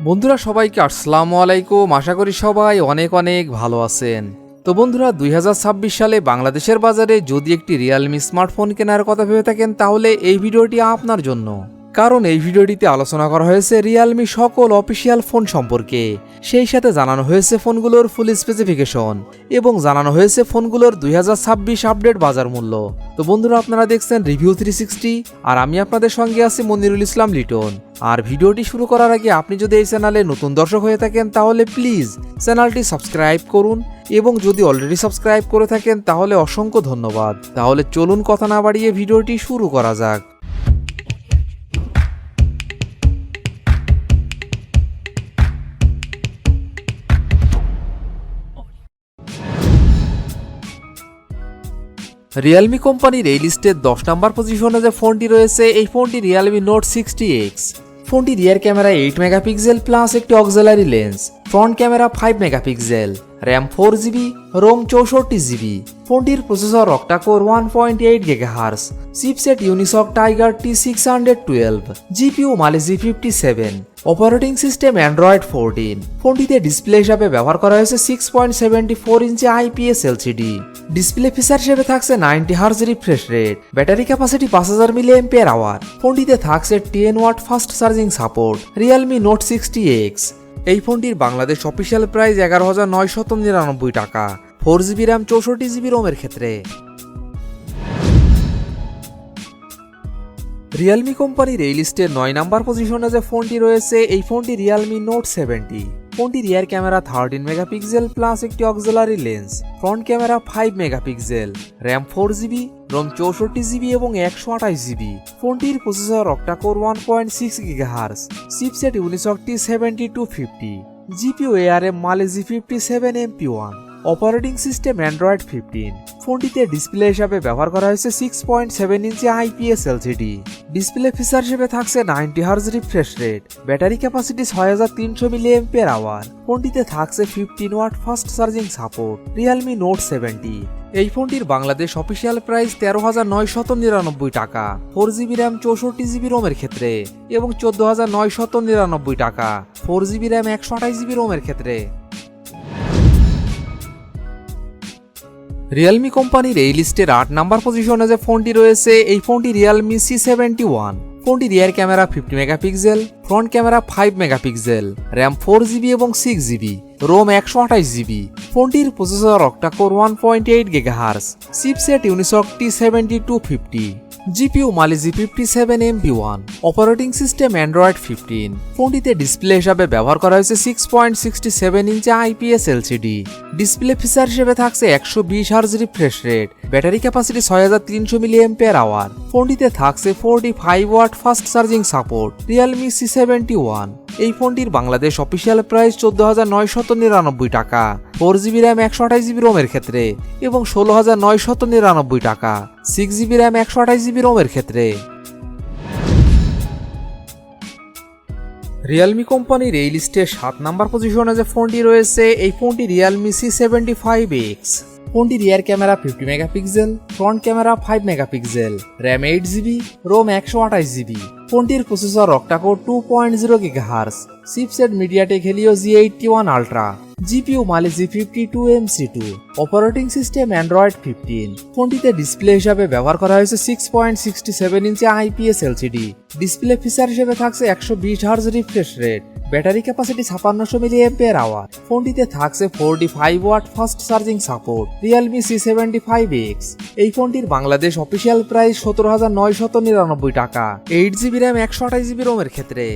বন্ধুরা সবাইকে আসসালামু আলাইকুম। আশা করি সবাই অনেক অনেক ভালো আছেন। তো বন্ধুরা 2026 সালে বাংলাদেশের বাজারে যদি একটি রিয়েলমি স্মার্টফোন কেনার কথা ভেবে থাকেন তাহলে এই ভিডিওটি আপনার জন্য। কারণ এই ভিডিওটিতে আলোচনা করা হয়েছে রিয়েলমি সকল অফিসিয়াল ফোন সম্পর্কে, সেই সাথে জানানো হয়েছে ফোনগুলোর ফুল স্পেসিফিকেশন এবং জানানো হয়েছে ফোনগুলোর 2026 আপডেট বাজার মূল্য। তো বন্ধুরা আপনারা দেখছেন রিভিউ 360 আর আমি আপনাদের সঙ্গে আছি মনিরুল ইসলাম লিটন। আর ভিডিওটি শুরু করার আগে আপনি যদি এই চ্যানেলে নতুন দর্শক হয়ে থাকেন তাহলে প্লিজ চ্যানেলটি সাবস্ক্রাইব করুন এবং যদি অলরেডি সাবস্ক্রাইব করে থাকেন তাহলে অসংখ্য ধন্যবাদ। তাহলে চলুন কথা না বাড়িয়ে ভিডিওটি শুরু করা যাক। রিয়েলমি কোম্পানির এই লিস্টের 10 নম্বর পজিশনে যে ফোনটি রয়েছে এই ফোনটি Realme Note 60X। ফোনটি রিয়ার ক্যামেরা 8 মেগাপিক্সেল প্লাস একটি auxiliary lens, front camera 5 megapixel, RAM 4GB, ROM 64GB। ফোনটির processor octa core 1.8 GHz, chipset Unisoc Tiger T612, GPU Mali G57, operating system Android 14। ফোনটিতে ডিসপ্লে হিসাবে ব্যবহার করা হয়েছে 6.74 ইঞ্চি IPS LCD। ডিসপ্লে ফিচার হিসেবে থাকছে 90 Hz refresh rate, battery capacity 5000 mAh। ফোনটিতে থাকছে 10 watt fast charging support. Realme Note 60X এই ফোনটির বাংলাদেশ অফিসিয়াল প্রাইস 11,999 টাকা, 4GB র্যাম 64GB রোমের ক্ষেত্রে। রিয়েলমি কোম্পানির এই লিস্টের 9 নম্বর পজিশনে যে ফোনটি রয়েছে এই ফোনটি Realme Note 70। ফোনটি রিয়ার ক্যামেরা 13 মেগাপিক্সেল প্লাস একটি auxiliary lens, front camera 5 megapixel, RAM 4GB, ROM 64GB এবং 128GB। ফোনটির processor octa core 1.6 GHz, chipset Unisoc T7250, GPU ARM Mali G57 MP1, operating system Android 15। ফোনটিতে ডিসপ্লে হিসাবে ব্যবহার করা হয়েছে 6.7 ইঞ্চি IPS LCD। ডিসপ্লে ফিচার হিসেবে থাকছে 90 Hz refresh rate, battery capacity 6300 mAh। ফোনটিতে থাকছে 15 watt fast charging support. Realme Note 70 এই ফোনটির বাংলাদেশ অফিসিয়াল প্রাইস 13,999 টাকা, 4GB র্যাম 64GB রোমের ক্ষেত্রে এবং 14,999 টাকা, 4GB র্যাম 128GB রোমের ক্ষেত্রে। রিয়েলমি কোম্পানির এই লিস্টের 8 নম্বর পজিশনে যে ফোনটি রয়েছে এই ফোনটি Realme C71। ফোনটি rear camera 50 megapixel, front camera 5 megapixel, RAM 4GB এবং 6GB, রোম 128GB। ফোনটির processor octa core 1.8 GHz, chipset Unisoc T7250, GPU Mali G57 MP1, operating system Android 15। ফোনটিতে ডিসপ্লে হিসাবে ব্যবহার করা হয়েছে 6.67 ইঞ্চি IPS LCD। ডিসপ্লে ফিচার হিসেবে থাকছে 120 Hz refresh rate, battery capacity 6300 mAh। ফোনটিতে থাকছে 45 watt fast charging support. Realme C71 এই ফোনটির বাংলাদেশ অফিসিয়াল প্রাইস 14,999 টাকা, 4GB র্যাম 128GB রোমের ক্ষেত্রে এবং 16,999 টাকা, 6GB র্যাম 128GB রোমের ক্ষেত্রে। রিয়েলমি কোম্পানির এই লিস্টে 7 নম্বর পজিশনে যে ফোনটি রয়েছে এই ফোনটি Realme C75X। ফোনটি rear camera 50 megapixel, front camera 5 megapixel, RAM 8GB, ROM 128GB। ফোনটির processor octa core 2.0 GHz, chipset MediaTek Helio G81 Ultra, GPU Mali G52 MC2, operating system Android 15। ফোনটিতে ডিসপ্লে হিসাবে ব্যবহার করা হয়েছে 6.67 ইঞ্চি IPS LCD। ডিসপ্লে ফিচার হিসেবে থাকছে 120 Hz refresh rate, battery capacity 5600 mAh। ফোনটিতে থাকছে 45 watt fast charging support. Realme C75X এই ফোনটির বাংলাদেশ অফিসিয়াল প্রাইস 17,999 টাকা, 8GB র্যাম 128GB রোমের ক্ষেত্রে।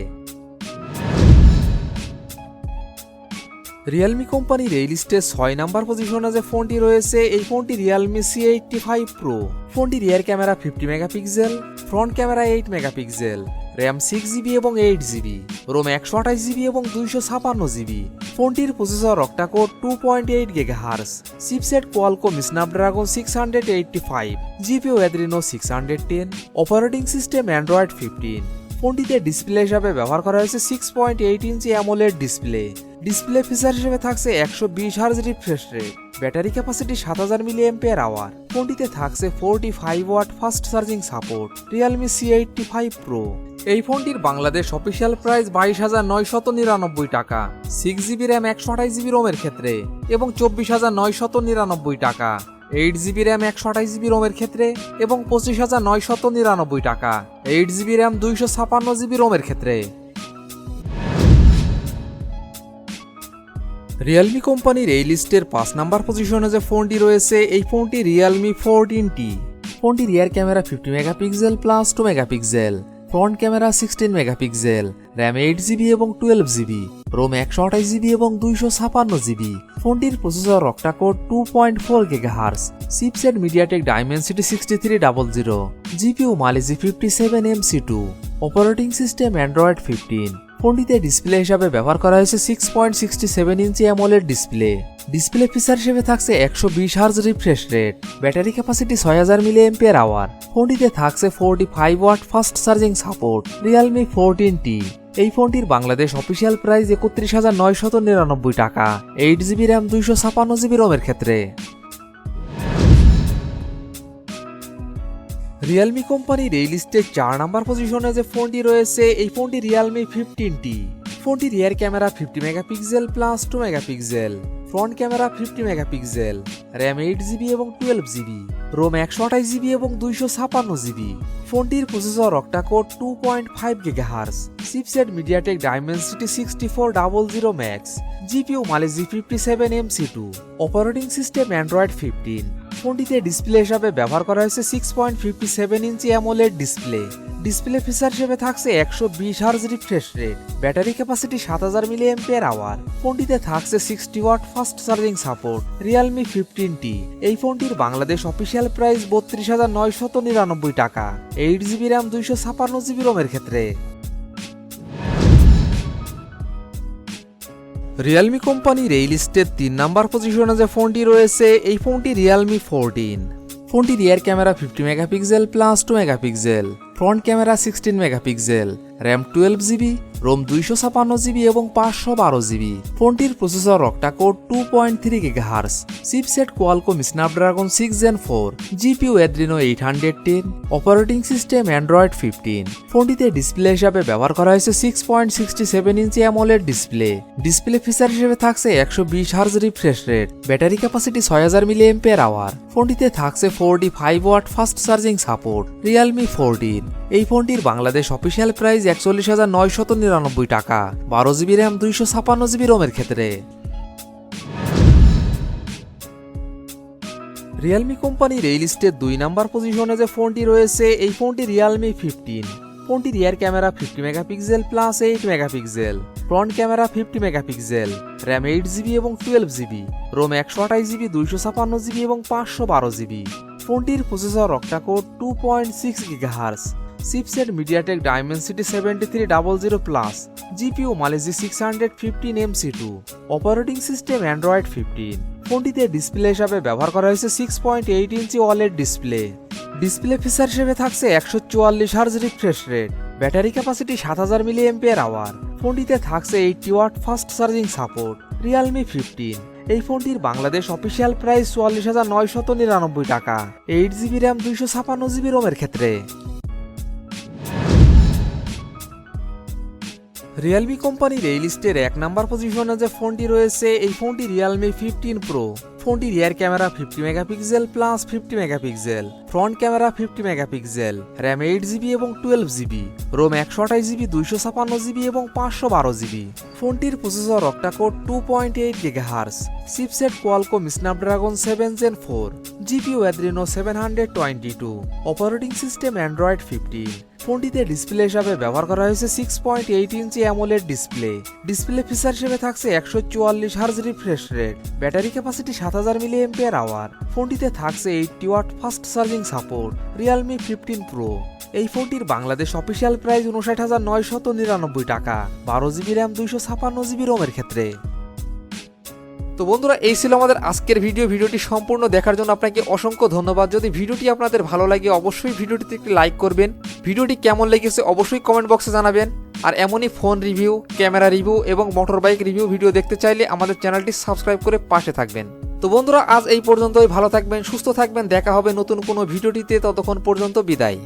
রিয়েলমি কোম্পানির এই লিস্টে 6 নম্বর পজিশনে যে ফোনটি রয়েছে এই ফোনটি Realme C85 Pro। ফোনটি rear camera 50 megapixel, front camera 8 megapixel, RAM 6GB এবং 8GB, রোম 128GB এবং 256GB। ফোনটির processor octa core 2.8 GHz, chipset Qualcomm Snapdragon 685, GPU Adreno 610, operating system Android 15। ফোনটিতে ডিসপ্লে হিসাবে ব্যবহার করা হয়েছে 6.8 ইঞ্চি AMOLED ডিসপ্লে। ডিসপ্লে ফিচার হিসেবে থাকছে 120 hertz refresh rate, battery capacity 7000 mAh। ফোনটিতে থাকছে 45 watt fast charging support. Realme C85 Pro। এই ফোনটির বাংলাদেশ অফিসিয়াল প্রাইস 22,999 টাকা 6GB র্যাম 128GB রোমের ক্ষেত্রে এবং 24,999 টাকা 8GB র্যাম 128GB রোমের ক্ষেত্রে এবং 25,999 টাকা 8GB র্যাম 256GB রোমের ক্ষেত্রে। রিয়েলমি কোম্পানির এই লিস্টের 5 নাম্বার পজিশনে যে ফোনটি রয়েছে এই ফোনটি Realme 14T। ফোনটি rear camera 50 megapixel plus 2 megapixel, front camera 16 megapixel, RAM 8GB এবং 12GB, রোম 128GB এবং 256GB। ফোনটির processor octa core 2.4 GHz, chipset MediaTek Dimensity 6300, GPU Mali C57MC2, operating system Android 15। ফোনটিতে ডিসপ্লে হিসাবে ব্যবহার করা হয়েছে 6.67 ইঞ্চি অ্যামোলেড ডিসপ্লে। ডিসপ্লে ফিচার হিসেবে থাকছে 120 hertz refresh rate, battery capacity 6000 mAh। ফোনটিতে থাকছে 45 watt fast charging support. Realme 14T। এই ফোনটির বাংলাদেশ অফিসিয়াল প্রাইস 31,999 টাকা 8GB র্যাম 256GB রোমের ক্ষেত্রে। রিয়েলমি কোম্পানির এই লিস্টে 4 নাম্বার পজিশনে যে ফোনটি রয়েছে এই ফোনটি Realme 15T। ফোনটি rear camera 50 megapixel plus 2 megapixel, front camera 50 megapixel, RAM 8GB এবং 12GB, রোম 128GB এবং 256GB। ফোনটির processor octa core 2.5 GHz, chipset MediaTek Dimensity 6400 max, GPU Mali C57MC2, operating system Android 15। ফোনটিতে ডিসপ্লে হিসাবে ব্যবহার করা হয়েছে 6.57 ইঞ্চি অ্যামোলেড ডিসপ্লে। ডিসপ্লে ফিচার হিসেবে থাকছে 120 hertz refresh rate, battery capacity 7000 mAh। ফোনটিতে থাকছে 60 watt fast charging support. Realme 15T। এই ফোনটির বাংলাদেশ অফিসিয়াল প্রাইস 32,999 টাকা 8GB র্যাম 256GB রোমের ক্ষেত্রে। রিয়েলমি কোম্পানির এই লিস্টের 3 নাম্বার পজিশনে যে ফোনটি রয়েছে এই ফোনটি Realme 14। ফোনটি rear camera 50 megapixel plus 2 megapixel, front camera 16 megapixel, RAM 12GB, ROM 256GB এবং 512GB। ফোনটির processor octa core 2.3 GHz, chipset Qualcomm Snapdragon 6 Gen 4, GPU Adreno 810, operating system Android 15। ফোনটিতে ডিসপ্লে হিসাবে ব্যবহার করা হয়েছে 6.67 ইঞ্চি অ্যামোলেড ডিসপ্লে। ডিসপ্লে ফিচার হিসেবে থাকছে 120 hertz refresh rate, battery capacity 6000 mAh। ফোনটিতে থাকছে 45 watt fast charging support. Realme 14। এই ফোনটির বাংলাদেশ অফিসিয়াল প্রাইস 41,999 টাকা 12GB র্যাম 256GB রোমের ক্ষেত্রে। রিয়েলমি কোম্পানির এই লিস্টের 2 নাম্বার পজিশনে যে ফোনটি রয়েছে এই ফোনটি Realme 15। ফোনটি rear camera 50 megapixel plus 8 megapixel, front camera 50 megapixel, RAM 8GB এবং 12GB, রোম 128GB 256GB এবং 512GB। ফোনটির processor octa core 2.6 GHz, chipset MediaTek Dimensity 7300+, GPU Mali C615MC2, operating system Android 15। ফোনটিতে ডিসপ্লে হিসাবে ব্যবহার করা হয়েছে 6.8 inch OLED display. Display feature হিসেবে থাকছে 144 hertz refresh rate, battery capacity 7000 mAh। ফোনটিতে থাকছে 80 watt fast charging support. Realme 15। এই ফোনটির বাংলাদেশ অফিসিয়াল প্রাইস 44,999 টাকা 8GB র্যাম 256GB রোমের ক্ষেত্রে। রিয়েলমি কোম্পানির এই লিস্টের 1 নাম্বার পজিশনে যে ফোনটি রয়েছে এই ফোনটি Realme 15 Pro। ফোনটি rear camera 50 megapixel plus 50 megapixel, front camera 50 megapixel, RAM 8GB এবং 12GB, রোম 128GB 256GB এবং 512GB। ফোনটির processor octa core 2.8 GHz, chipset Qualcomm Snapdragon 7 Gen 4, GPU Adreno 722, operating system Android 15। ফোনটিতে ডিসপ্লে হিসাবে ব্যবহার করা হয়েছে 6.8 inch AMOLED display. Display feature হিসেবে থাকছে 144 hertz refresh rate, battery capacity 7000 mAh। ফোনটিতে থাকছে 80 watt fast charging support. Realme 15 Pro। এই ফোনটির বাংলাদেশ অফিসিয়াল প্রাইস 59,999 টাকা 12GB র্যাম 256GB রোমের ক্ষেত্রে। তো বন্ধুরা এই ছিল আমাদের আজকের ভিডিওটি সম্পূর্ণ দেখার জন্য আপনাকে অসংখ্য ধন্যবাদ। যদি ভিডিওটি আপনাদের ভালো লাগে অবশ্যই ভিডিওটিতে একটি লাইক করবেন। ভিডিওটি কেমন লেগেছে অবশ্যই কমেন্ট বক্সে জানাবেন। আর এমনই ফোন রিভিউ, ক্যামেরা রিভিউ এবং মোটর বাইক রিভিউ ভিডিও দেখতে চাইলে আমাদের চ্যানেলটি সাবস্ক্রাইব করে পাশে থাকবেন। তো বন্ধুরা, আজ এই পর্যন্তই। ভালো থাকবেন, সুস্থ থাকবেন, দেখা হবে নতুন কোনো ভিডিওটিতে। ততক্ষণ পর্যন্ত বিদায়।